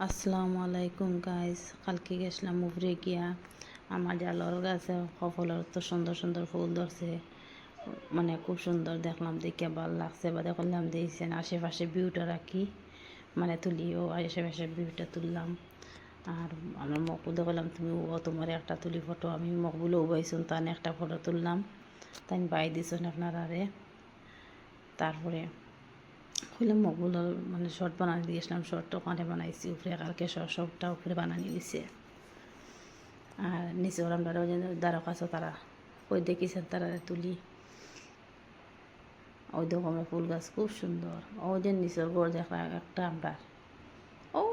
আসসালামু আলাইকুম গাইস। কালকে গেছিলাম উপরে গিয়া আমার জালর গাছে ফলের তো সুন্দর সুন্দর ফুল ধরছে, মানে খুব সুন্দর দেখলাম, দেখে ভালো লাগছে। বা দেখলাম দিয়েছেন আশেপাশে ভিউটা রাখি, মানে তুলিও আশেপাশে ভিউটা তুললাম। আর আমার মকবুল দেখলাম তুমি তোমার একটা তুলি ফটো, আমি মকবুলও উবাইছুন তার একটা ফটো তুললাম, তাই বাই দিছেন আপনারা। তারপরে খুললাম মকবুল, মানে শর্ট বানানি দিয়েছিলাম, শর্ট ওখানে বানাইছি উপরে, কালকে সবটা উপরে বানানি দিছে। আর নিচে ওরা দ্বারা কাছে তারা ওই দেখিছেন তারা তুলি, ওই দেখো আমার ফুল গাছ খুব সুন্দর। ও যে নিচের গড় দেখা একটা আমরা, ও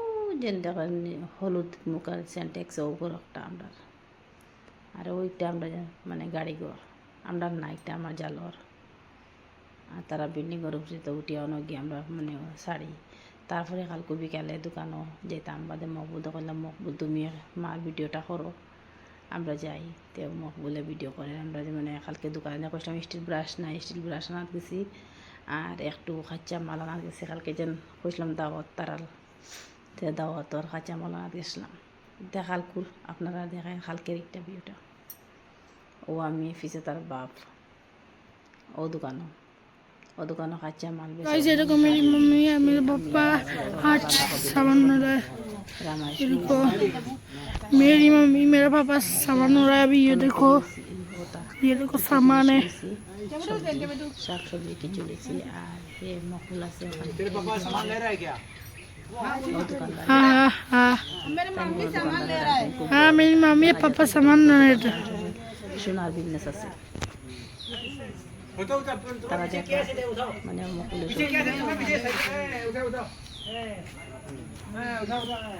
যে দেখা হলুদ মুখার সেন্টেক্স ওপর একটা আমরা, আর ওইটা আমরা মানে গাড়ি ঘর আমরা না, একটা আমার জালর। আর তারা বিল্ডিংয়ের উপরে তো উঠে অনেক গিয়ে আমরা মানে শাড়ি। তারপরে কালকে বিকালে দোকানও যেতাম, বাদে মকবুল করলাম মকবুল তুমি মার ভিডিওটা করো, আমরা যাই। তো মকবুলে ভিডিও করে আমরা মানে কালকে দোকানে করছিলাম। স্টিল ব্রাশ নাই, স্টিল ব্রাশ আনাত গেছি, আর একটু খাচ্চা মাল আনাত গেছি। কালকে যেন কইসলাম দাওয়াত তারাল, তো দাওয়াতর খাচ্চা মাল আনাত গেছিলাম। দেখাল কুল আপনারা দেখায় কালকের একটা ভিডিওটা। ও আমি ফিসে তার বাপ, ও दुकानों कच्चा माल गाइस ये देखो मेरी मम्मी है, मेरे पापा आज सामान हो रहा है। देखो मेरी मम्मी मेरा पापा सामान हो रहा है अभी। ये देखो सामान है। साग सब्जी की चुली सी ये मकुला से तेरे पापा सामान ले रहा है क्या? हाँ हाँ मेरे मम्मी सामान ले रहा है। हाँ मेरी मम्मी पापा सामान हो रहे थे। সোনার বিজনেস আছে তারা মানে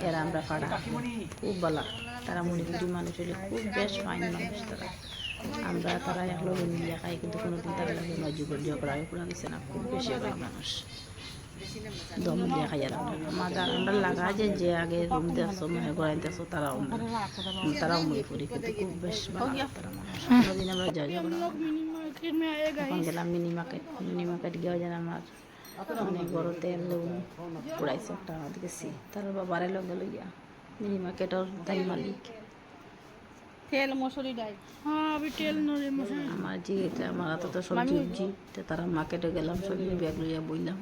এরা আমরা পাড়া খুব ভালো, তারা মণিপুরি মানুষ হলে খুব বেশ ফাইন মানুষ তারা। আমরা তারা একলো মিলিয়ে খাই, কিন্তু কোনোদিন তারা লাগে না যুগল ঝগড়া করা গেছে না, খুব বেশি ভালো মানুষ দম দিয়ে খাই। আর আমরা লাগা যে আগে রুম দেখছো মানে গড়াই দেখছো তারাও মণিপুরি, কিন্তু খুব বেশ ভালো তারা মানুষ। কোনোদিন আমরা যাই এখন গেলাম মিনি মার্কেট গিয়েও যেন আমার মানে গরু তেল পুরাইছে একটা আমাদের গেছি, তার বাবারে লগে লইয়া মিনি মার্কেটের তাই মালিক तेल मसूरी डाल। हाँ अभी तेल नरे मसूरी। আমার জি এটা আমার হাতে তো সবজি উবজি, তো তারা মার্কেটে গেলাম সবজি ব্যাগ লইয়া বইলাম।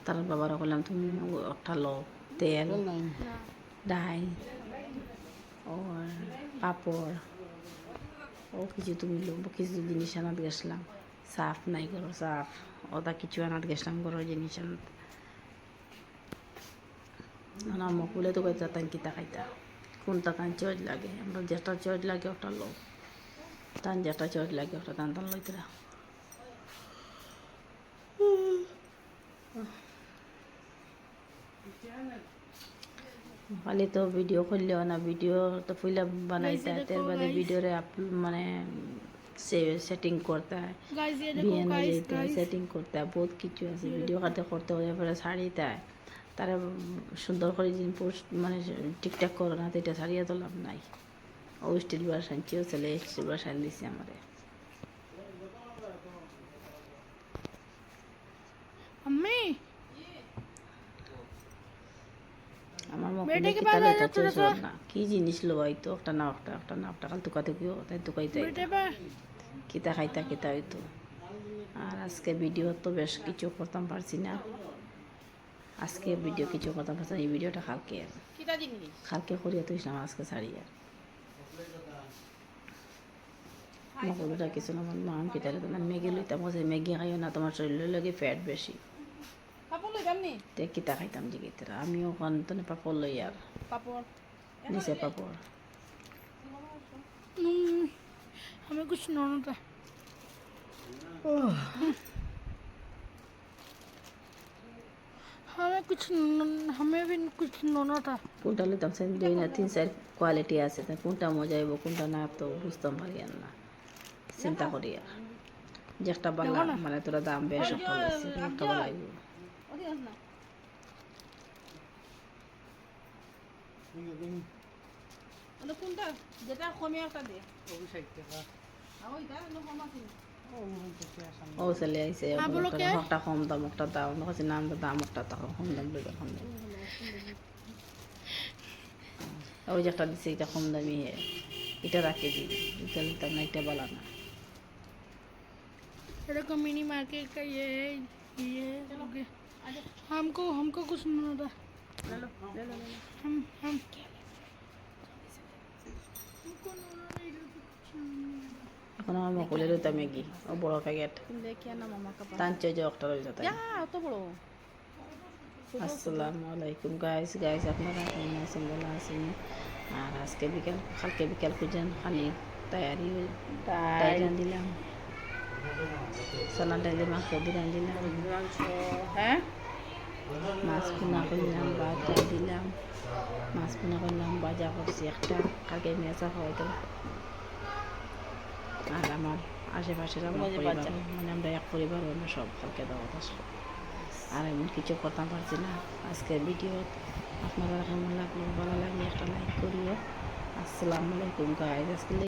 তার বাবারা বললাম তুমি একটা লো তেল ডাল ও পাপড় ও কিছু তুমি লো, কিছু জিনিস আনাত গেছিলাম। সাফ নাই করো সাফ ওটা কিছু আনাত গেছিলাম করো জিনিস আনাত। না মকুলে তো কইতা তাই কিতা খাইতা কোনটা কান চর্চ লাগে, আমরা যেটা চর্চ লাগে ওটা লো, টান যেটা চর্চ লাগে ওটা টান টান লইতরা। খালি তো ভিডিও করলেও না, ভিডিও তো ফুলে বানাইতে হয়, তার বাদে ভিডিওরে মানে সেটিং করতে হয়, गाइस ये देखो বিয়ানো गाइस যেতে হয়, সেটিং করতে হয়, বহুত কিছু আছে ভিডিও করতে হয়। এরপরে ছাড়িতে হয়, তারা সুন্দর করে যিনি পোস্ট মানে ঠিকঠাক করো না তো এটা ছাড়িয়ে তো লাভ নাই। ও স্টিল ব্রাশ আনছি, ও ছেলে স্টিল ব্রাশ আন দিছে আমারে। अम्मी আমার মকুলে কিতা লইতা চলছ না, কি জিনিস লো হয়তো একটা না একটা কাল তুকাতে গিয়েও তাই তুকাইতে बेटे पे কিতা খাইতা কিতা হইতো। আর আজকে ভিডিও তো বেশ কিছু করতাম পারছি না, আজকে ভিডিও কিছু করতাম পারছি না। এই ভিডিওটা কালকে করিয়া তো ইসলাম আজকে ছাড়িয়া মকুলটা কিছু না। আমার মা কিতা না ম্যাগি লইতাম, বলছে ম্যাগি খাইও না, তোমার শরীরের লাগে ফ্যাট বেশি। তে কিতা খাইতাম যে কিতা, আমিও ওখান তো পাপড় লই আর নিচে পাপড়। हमें कुछ नोना था। हमें भी कुछ नोना था। কোনটা লইতাম সে 2 না 3 4 কোয়ালিটি আছে, তা কোনটা মজা হইব কোনটা না তো বুঝতাম পারি না, চিন্তা করি আর যে একটা বালা মানে তোরা দাম বেশ একটা লইছে, একটা বালা হইব। কোনটা যেটা কমে একটা দে। ও চলে আইছে একটা কম দাম একটা দাম কাছে নাম দাম একটা কম দাম লইবা কম দাম। ওই যে একটা দিচ্ছে এটা কম দামি এটা রাখে দিই, এটা নিতাম না, এটা বলা না। देखो मिनी मार्केट का ये है, ये ओके। हमको कुछ नहीं होता। हम हमको नहीं এখন আমার মকুলের ওইটা ম্যাগি ও বড় প্যাকেট देखिए ना मामा का টানছে যে একটা রয়েছে তাই। तो बड़ो আসসালামু আলাইকুম গাইস আপনারা কেমন আছেন? ভালো আছেন? আর আজকে বিকেল কালকে বিকেল খুঁজেন খালি তৈরি টাইরান দিলাম, সালাদ ডাইলে মাংস দিলাম দিলাম, হ্যাঁ মাছ পোনা করলাম, ভাত দিলাম, মাছ পোনা করলাম, ভাজা করছি একটা, কালকে মেসা খাওয়াইতাম। আর আমার আশেপাশের আমার পরিবার, মানে আমরা এক পরিবার, আমরা সব কালকে দাওয়াত আসলো। আর এমন কিছু করতে পারছি না আজকের ভিডিও। আপনারা কেমন লাগলো? ভালো লাগলে একটা লাইক করিও। আসসালামু আলাইকুম গাইস। আজকে